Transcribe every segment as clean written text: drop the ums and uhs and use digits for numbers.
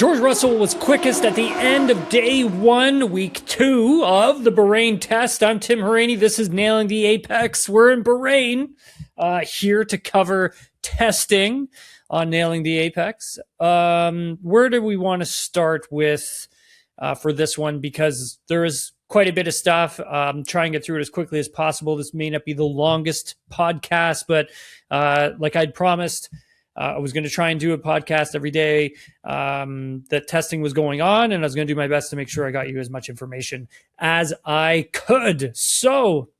George Russell was quickest at the end of day one, week 2 of the Bahrain test. I'm Tim Hauraney. This is Nailing the Apex. We're in Bahrain, here to cover testing on Nailing the Apex. Where do we want to start with for this one? Because there is quite a bit of stuff. Try and get through it as quickly as possible. This may not be the longest podcast, but like I'd promised, I was going to try and do a podcast every day that testing was going on, and I was going to do my best to make sure I got you as much information as I could. So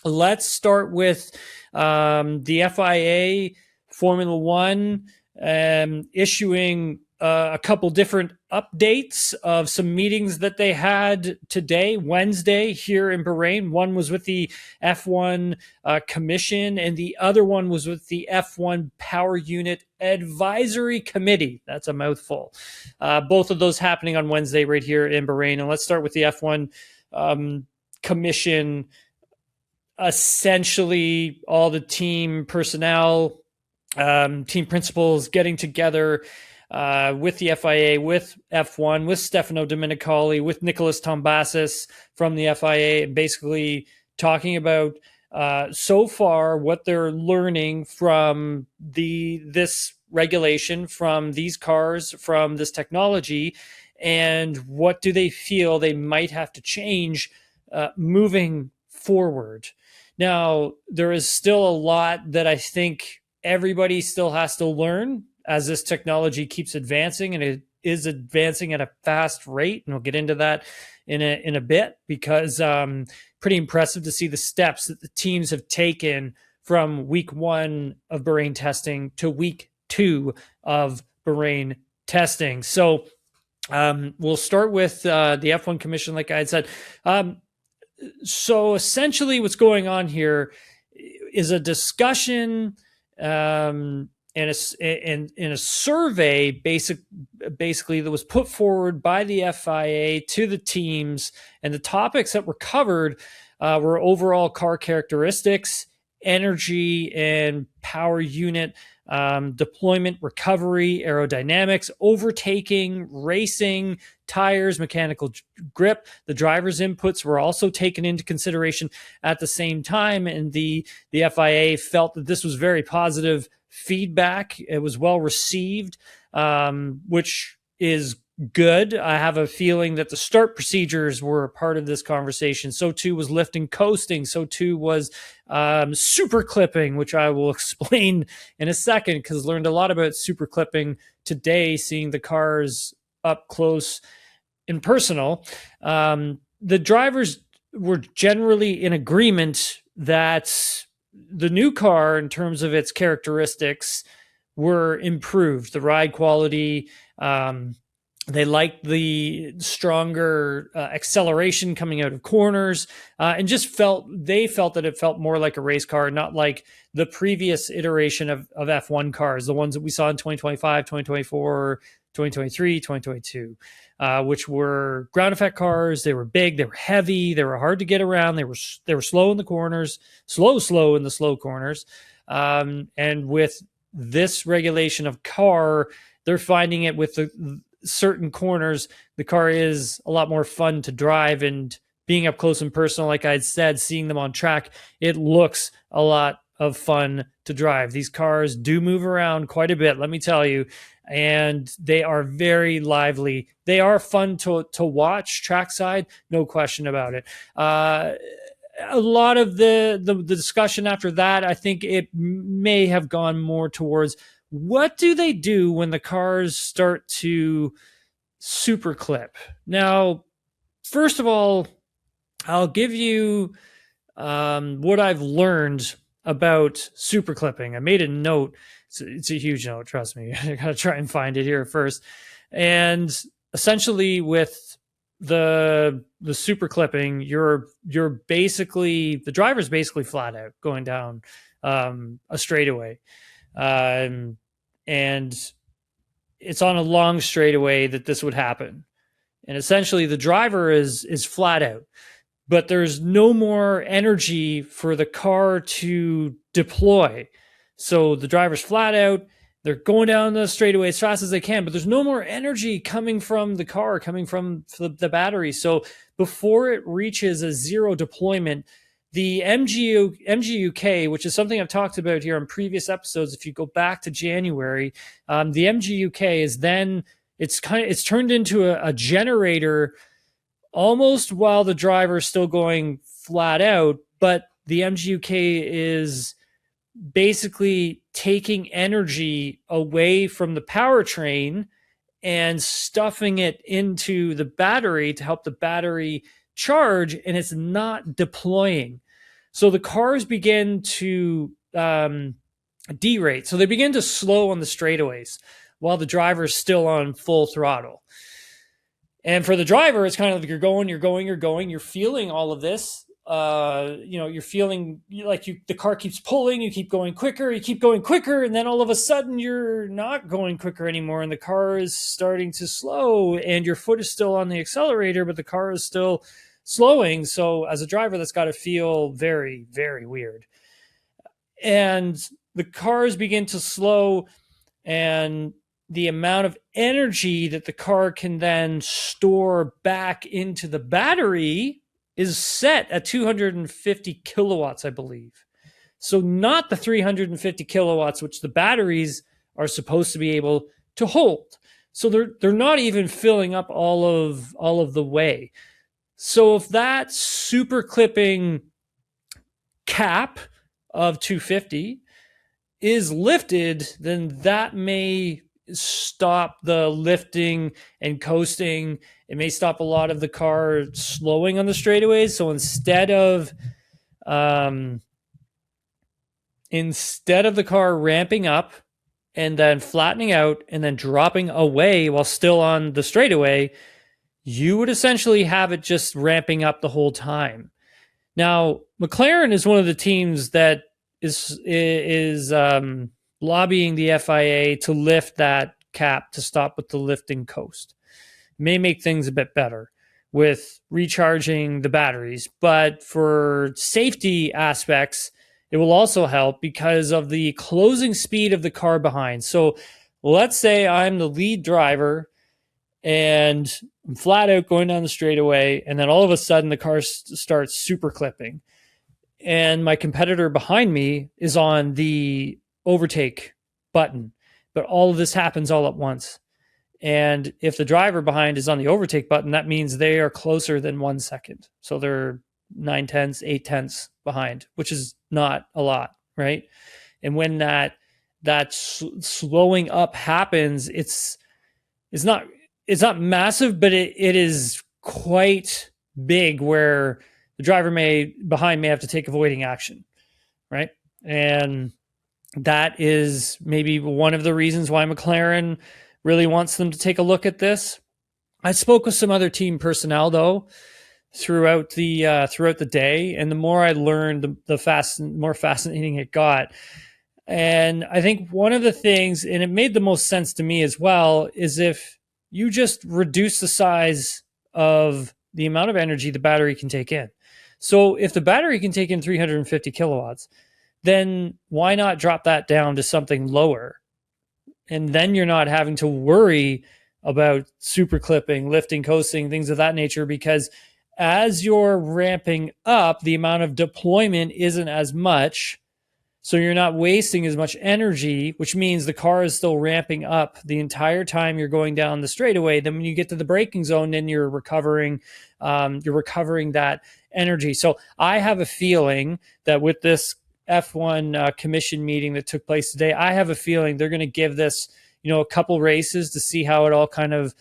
let's start with the FIA Formula One issuing a couple different updates of some meetings that they had today, Wednesday, here in Bahrain. One was with the F1 Commission, and the other one was with the F1 Power Unit Advisory Committee. That's a mouthful. Both of those happening on Wednesday right here in Bahrain. And let's start with the F1 Commission. Essentially, all the team personnel, team principals getting together with the FIA, with F1, with Stefano Domenicali, with Nicholas Tombazis from the FIA, basically talking about so far what they're learning from this regulation, from these cars, from this technology, and what do they feel they might have to change moving forward. Now, there is still a lot that I think everybody still has to learn as this technology keeps advancing, and it is advancing at a fast rate. And we'll get into that in a bit, because pretty impressive to see the steps that the teams have taken from week 1 of Bahrain testing to week 2 of Bahrain testing. So we'll start with the F1 Commission, like I had said. So essentially what's going on here is a discussion and in a survey basically that was put forward by the FIA to the teams, and the topics that were covered were overall car characteristics, energy and power unit deployment, recovery, aerodynamics, overtaking, racing, tires, mechanical grip. The driver's inputs were also taken into consideration at the same time, and the FIA felt that this was very positive feedback. It was well received, which is good. I have a feeling that the start procedures were a part of this conversation. So too was lift and coasting. So too was super clipping, which I will explain in a second, because I learned a lot about super clipping today, seeing the cars up close and personal. The drivers were generally in agreement that the new car, in terms of its characteristics, were improved. The ride quality, they liked the stronger acceleration coming out of corners, and just felt that it felt more like a race car, not like the previous iteration of F1 cars, the ones that we saw in 2025, 2024, 2023, 2022, which were ground effect cars. They were big, they were heavy, they were hard to get around, they were slow in the corners, slow in the slow corners. And with this regulation of car, they're finding it with the certain corners, the car is a lot more fun to drive, and being up close and personal, like I said, seeing them on track, it looks a lot of fun to drive. These cars do move around quite a bit, let me tell you, and they are very lively. They are fun to watch trackside, no question about it. A lot of the discussion after that, I think it may have gone more towards, what do they do when the cars start to super clip? Now, first of all, I'll give you what I've learned about super clipping. I made a note. It's a huge note, trust me. I gotta try and find it here first. And essentially, with the super clipping, you're basically, the driver's basically flat out going down a straightaway. And it's on a long straightaway that this would happen. And essentially the driver is flat out, but there's no more energy for the car to deploy. So the driver's flat out, They're going down the straightaway as fast as they can, but there's no more energy coming from the car, coming from the battery. So before it reaches a zero deployment, the MGUK, which is something I've talked about here on previous episodes, if you go back to January, the MGUK is then it's turned into a generator almost while the driver is still going flat out, but the MGUK is basically taking energy away from the powertrain and stuffing it into the battery to help the battery charge, and it's not deploying. So the cars begin to derate. So they begin to slow on the straightaways while the driver is still on full throttle. And for the driver, it's kind of like you're feeling all of this. You're feeling like the car keeps pulling, you keep going quicker, and then all of a sudden you're not going quicker anymore, and the car is starting to slow, and your foot is still on the accelerator, but the car is still slowing. So as a driver, that's got to feel very, very weird. And the cars begin to slow, and the amount of energy that the car can then store back into the battery is set at 250 kilowatts, I believe. So not the 350 kilowatts, which the batteries are supposed to be able to hold. So they're not even filling up all of the way. So if that super clipping cap of 250 is lifted, then that may stop the lifting and coasting. It may stop a lot of the car slowing on the straightaways. So instead of the car ramping up and then flattening out and then dropping away while still on the straightaway, you would essentially have it just ramping up the whole time. Now, McLaren is one of the teams that is lobbying the FIA to lift that cap to stop with the lifting coast. It may make things a bit better with recharging the batteries, but for safety aspects, it will also help because of the closing speed of the car behind. So let's say I'm the lead driver and I'm flat out going down the straightaway, and then all of a sudden the car starts super clipping, and my competitor behind me is on the overtake button, but all of this happens all at once. And if the driver behind is on the overtake button, that means they are closer than 1 second. So they're 9/10, 8/10 behind, which is not a lot, right? And when that slowing up happens, it's not massive, but it is quite big, where the driver behind may have to take avoiding action, right? And that is maybe one of the reasons why McLaren really wants them to take a look at this. I spoke with some other team personnel though throughout the day, and the more I learned, the more fascinating it got. And I think one of the things, and it made the most sense to me as well, is if you just reduce the size of the amount of energy the battery can take in. So if the battery can take in 350 kilowatts, then why not drop that down to something lower? And then you're not having to worry about super clipping, lifting, coasting, things of that nature, because as you're ramping up, the amount of deployment isn't as much. So you're not wasting as much energy, which means the car is still ramping up the entire time you're going down the straightaway. Then when you get to the braking zone, then you're recovering that energy. So I have a feeling that with this F1 commission meeting that took place today, I have a feeling they're going to give this, a couple races to see how it all kind of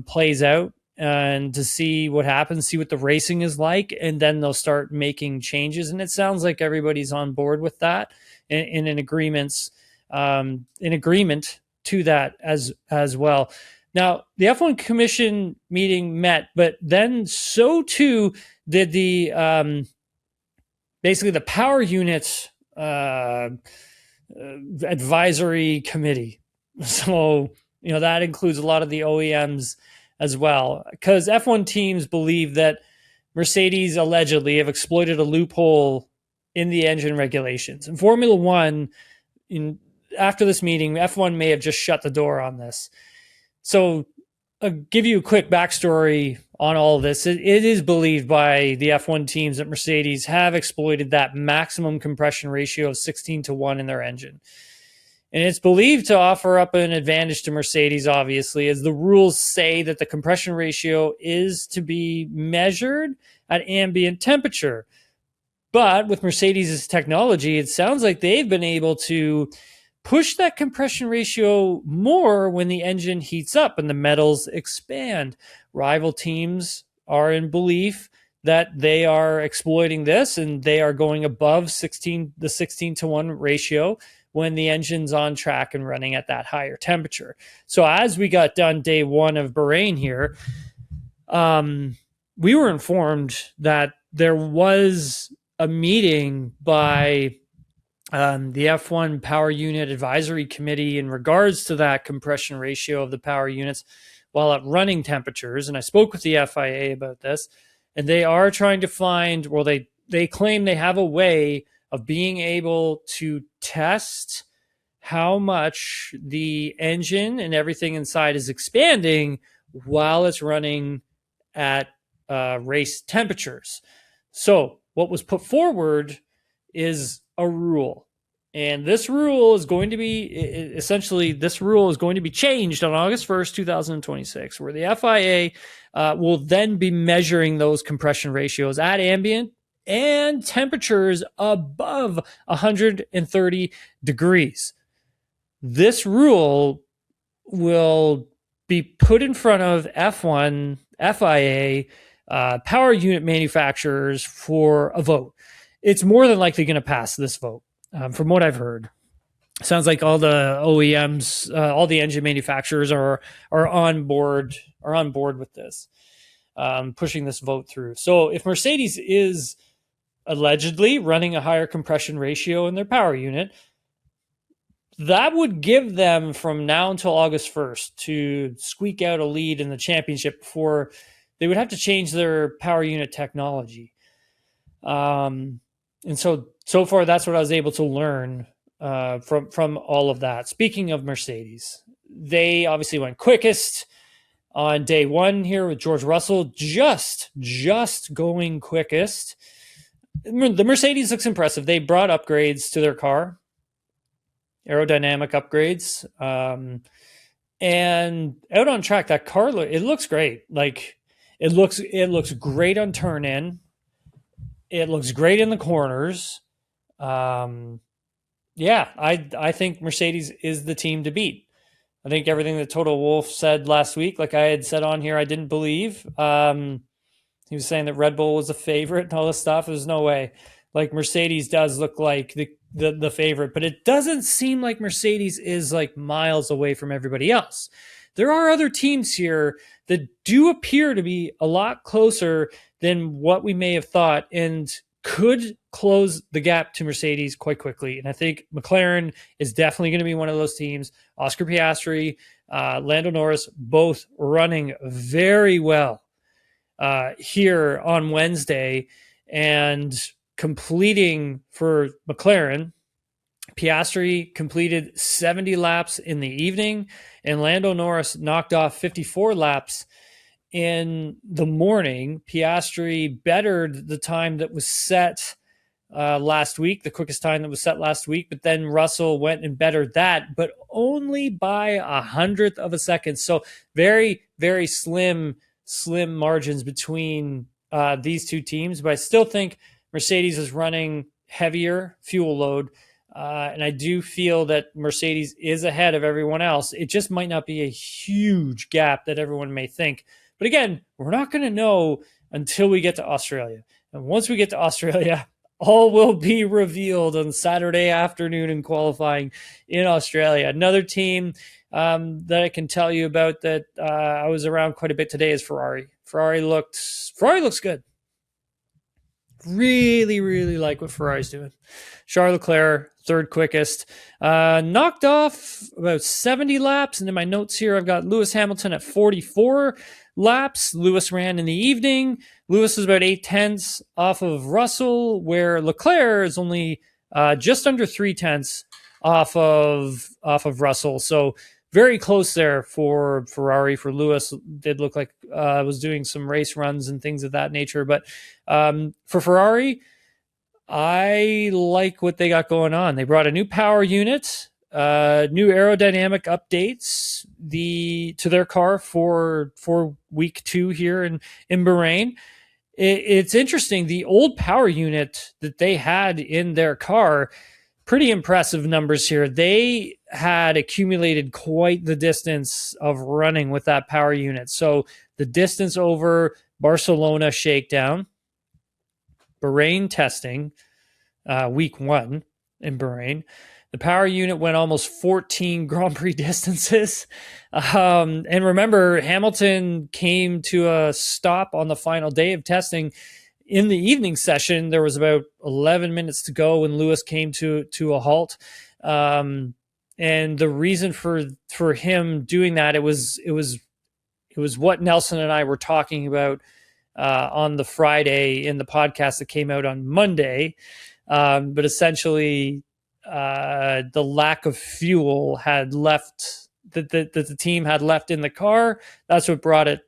plays out, and to see what happens, see what the racing is like, and then they'll start making changes. And it sounds like everybody's on board with that, in agreement to that as well. Now, the F1 Commission meeting met, but then so too did the basically the power unit advisory committee. So, that includes a lot of the OEMs as well, because F1 teams believe that Mercedes allegedly have exploited a loophole in the engine regulations. And Formula One after this meeting, F1 may have just shut the door on this. So I'll give you a quick backstory on all of this. It is believed by the F1 teams that Mercedes have exploited that maximum compression ratio of 16:1 in their engine. And it's believed to offer up an advantage to Mercedes, obviously, as the rules say that the compression ratio is to be measured at ambient temperature. But with Mercedes' technology, it sounds like they've been able to push that compression ratio more when the engine heats up and the metals expand. Rival teams are in belief that they are exploiting this and they are going above the 16:1 ratio when the engine's on track and running at that higher temperature. So as we got done day one of Bahrain here, we were informed that there was a meeting by the F1 Power Unit Advisory Committee in regards to that compression ratio of the power units while at running temperatures. And I spoke with the FIA about this, and they are trying to find, well, they claim they have a way of being able to test how much the engine and everything inside is expanding while it's running at race temperatures. So what was put forward is a rule. And this rule is going to be, essentially, this rule is going to be changed on August 1st, 2026, where the FIA will then be measuring those compression ratios at ambient and temperatures above 130 degrees. This rule will be put in front of F1, FIA, power unit manufacturers for a vote. It's more than likely going to pass this vote, from what I've heard. Sounds like all the OEMs, all the engine manufacturers are on board with this, pushing this vote through. So if Mercedes is allegedly running a higher compression ratio in their power unit, that would give them from now until August 1st to squeak out a lead in the championship before they would have to change their power unit technology. And so far, that's what I was able to learn from all of that. Speaking of Mercedes, they obviously went quickest on day one here with George Russell, just going quickest. The Mercedes looks impressive. They brought upgrades to their car, aerodynamic upgrades, and out on track, that car it looks great. Like it looks great on turn in. It looks great in the corners. I think Mercedes is the team to beat. I think everything that Toto Wolff said last week, like I had said on here, I didn't believe. He was saying that Red Bull was a favorite and all this stuff. There's no way. Like Mercedes does look like the favorite, but it doesn't seem like Mercedes is like miles away from everybody else. There are other teams here that do appear to be a lot closer than what we may have thought and could close the gap to Mercedes quite quickly. And I think McLaren is definitely going to be one of those teams. Oscar Piastri, Lando Norris, both running very well here on Wednesday and completing for McLaren. Piastri completed 70 laps in the evening, and Lando Norris knocked off 54 laps in the morning. Piastri bettered the time that was set last week, the quickest time that was set last week, but then Russell went and bettered that, but only by 100th of a second. So very, very slim margins between these two teams, but I still think Mercedes is running heavier fuel load. And I do feel that Mercedes is ahead of everyone else. It just might not be a huge gap that everyone may think. But again, we're not going to know until we get to Australia. And once we get to Australia, all will be revealed on Saturday afternoon in qualifying in Australia. Another team that I can tell you about that I was around quite a bit today is Ferrari. Ferrari looks good. Really, really like what Ferrari's doing. Charles Leclerc, third quickest, knocked off about 70 laps. And in my notes here, I've got Lewis Hamilton at 44 laps. Lewis ran in the evening. Lewis is about 8/10 off of Russell, where Leclerc is only just under 3/10 off of Russell. So very close there for Ferrari. For Lewis, did look like was doing some race runs and things of that nature. But for Ferrari, I like what they got going on. They brought a new power unit, new aerodynamic updates to their car for week 2 here in Bahrain. It's interesting. The old power unit that they had in their car, pretty impressive numbers here. They had accumulated quite the distance of running with that power unit. So the distance over Barcelona shakedown, Bahrain testing, week 1 in Bahrain, the power unit went almost 14 Grand Prix distances. And remember, Hamilton came to a stop on the final day of testing. In the evening session, there was about 11 minutes to go when Lewis came to a halt. And the reason for him doing that, it was what Nelson and I were talking about on the Friday in the podcast that came out on Monday. But essentially, the lack of fuel had left that the team had left in the car. That's what brought it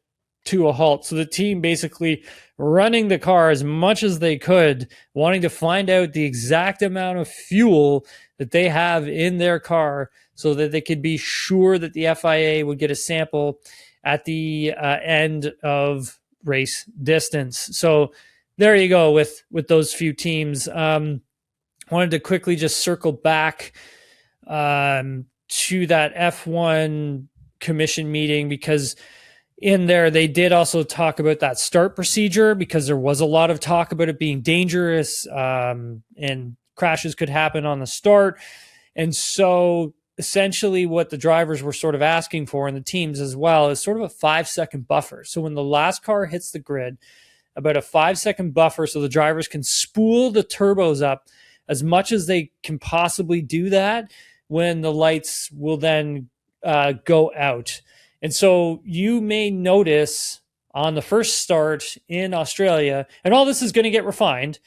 to a halt. So the team basically running the car as much as they could, wanting to find out the exact amount of fuel that they have in their car so that they could be sure that the FIA would get a sample at the end of race distance. So there you go with those few teams. Wanted to quickly just circle back to that F1 commission meeting, because in there they did also talk about that start procedure, because there was a lot of talk about it being dangerous and crashes could happen on the start. And so essentially what the drivers were sort of asking for, and the teams as well, is sort of a 5-second buffer. So when the last car hits the grid, about a 5-second buffer so the drivers can spool the turbos up as much as they can possibly do that when the lights will then go out. And so you may notice on the first start in Australia, and all this is going to get refined,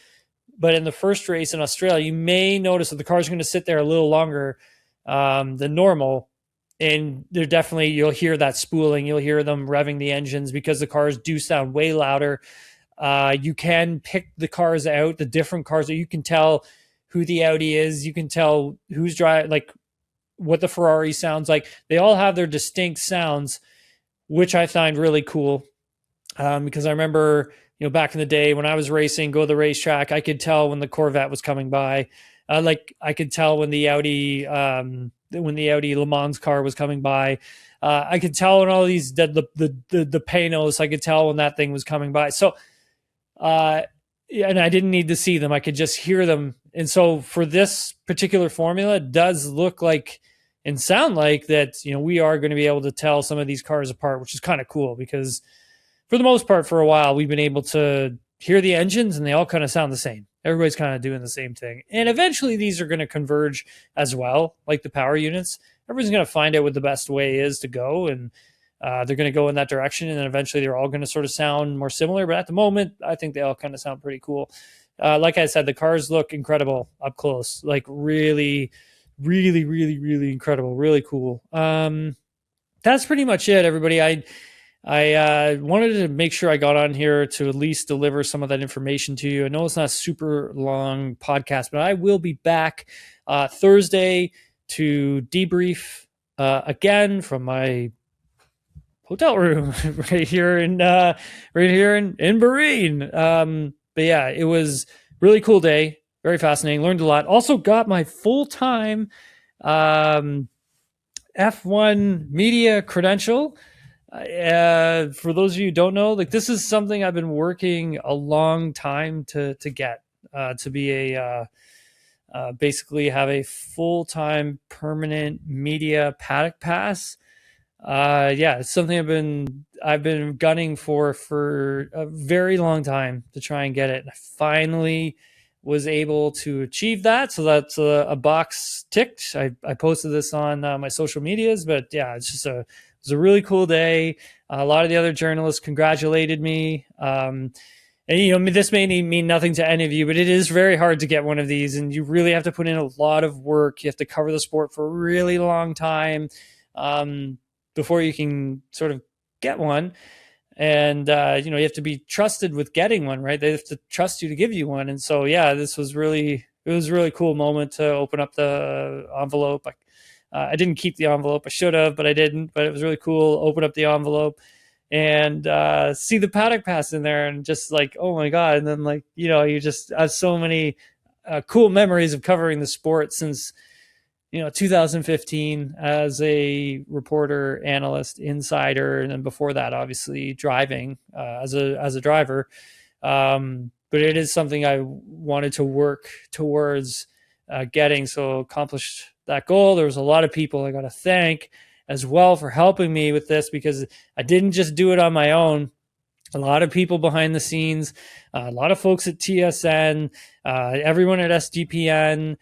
but in the first race in Australia, you may notice that the cars are going to sit there a little longer than normal. And they're definitely, you'll hear that spooling. You'll hear them revving the engines because the cars do sound way louder. You can pick the cars out, the different cars, that you can tell who the Audi is. You can tell who's driving, like what the Ferrari sounds like. They all have their distinct sounds, which I find really cool. Because I remember, back in the day when I was racing, go to the racetrack, I could tell when the Corvette was coming by. I could tell when the Audi Le Mans car was coming by. I could tell when all these the Panos, I could tell when that thing was coming by. So, and I didn't need to see them; I could just hear them. And so, for this particular formula, it does look like and sound like that. We are going to be able to tell some of these cars apart, which is kind of cool, because for the most part, for a while, we've been able to hear the engines, and they all kind of sound the same. Everybody's kind of doing the same thing. And eventually, these are going to converge as well, like the power units. Everybody's going to find out what the best way is to go, and they're going to go in that direction, and then eventually they're all going to sort of sound more similar. But at the moment, I think they all kind of sound pretty cool. Like I said, the cars look incredible up close, like really, really, really, really incredible, really cool. That's pretty much it, everybody. I wanted to make sure I got on here to at least deliver some of that information to you. I know it's not a super long podcast, but I will be back Thursday to debrief again from my hotel room right here in Bahrain. But yeah, it was really cool day, very fascinating. Learned a lot. Also got my full-time F1 media credential. For those of you who don't know, this is something I've been working a long time to get, to be basically have a full-time permanent media paddock pass. It's something I've been gunning for a very long time to try and get it. And I finally was able to achieve that. So that's a box ticked. I posted this on my social medias, but yeah, it was a really cool day. A lot of the other journalists congratulated me. And this may mean nothing to any of you, but it is very hard to get one of these, and you really have to put in a lot of work. You have to cover the sport for a really long time before you can sort of get one. And you have to be trusted with getting one, right? They have to trust you to give you one. And so, yeah, it was a really cool moment to open up the envelope. I didn't keep the envelope. I should have, but I didn't. But it was really cool. Open up the envelope and see the paddock pass in there, and just like, oh my god! And then you just have so many cool memories of covering the sport since 2015 as a reporter, analyst, insider, and then before that, obviously driving as a driver. But it is something I wanted to work towards getting, so accomplished that goal. There was a lot of people I got to thank as well for helping me with this, because I didn't just do it on my own. A lot of people behind the scenes, a lot of folks at TSN, everyone at SDPN,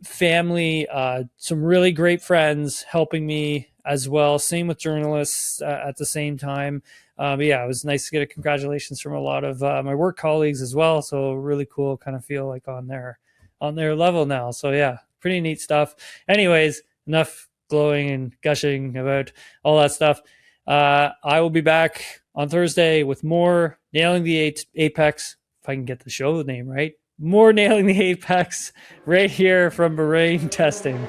family, some really great friends helping me as well. Same with journalists at the same time. But yeah, it was nice to get a congratulations from a lot of my work colleagues as well. So really cool, kind of feel like on their level now. So yeah, pretty neat stuff. Anyways, enough glowing and gushing about all that stuff. I will be back on Thursday with more Nailing the Apex, if I can get the show name right. More Nailing the Apex right here from Bahrain Testing.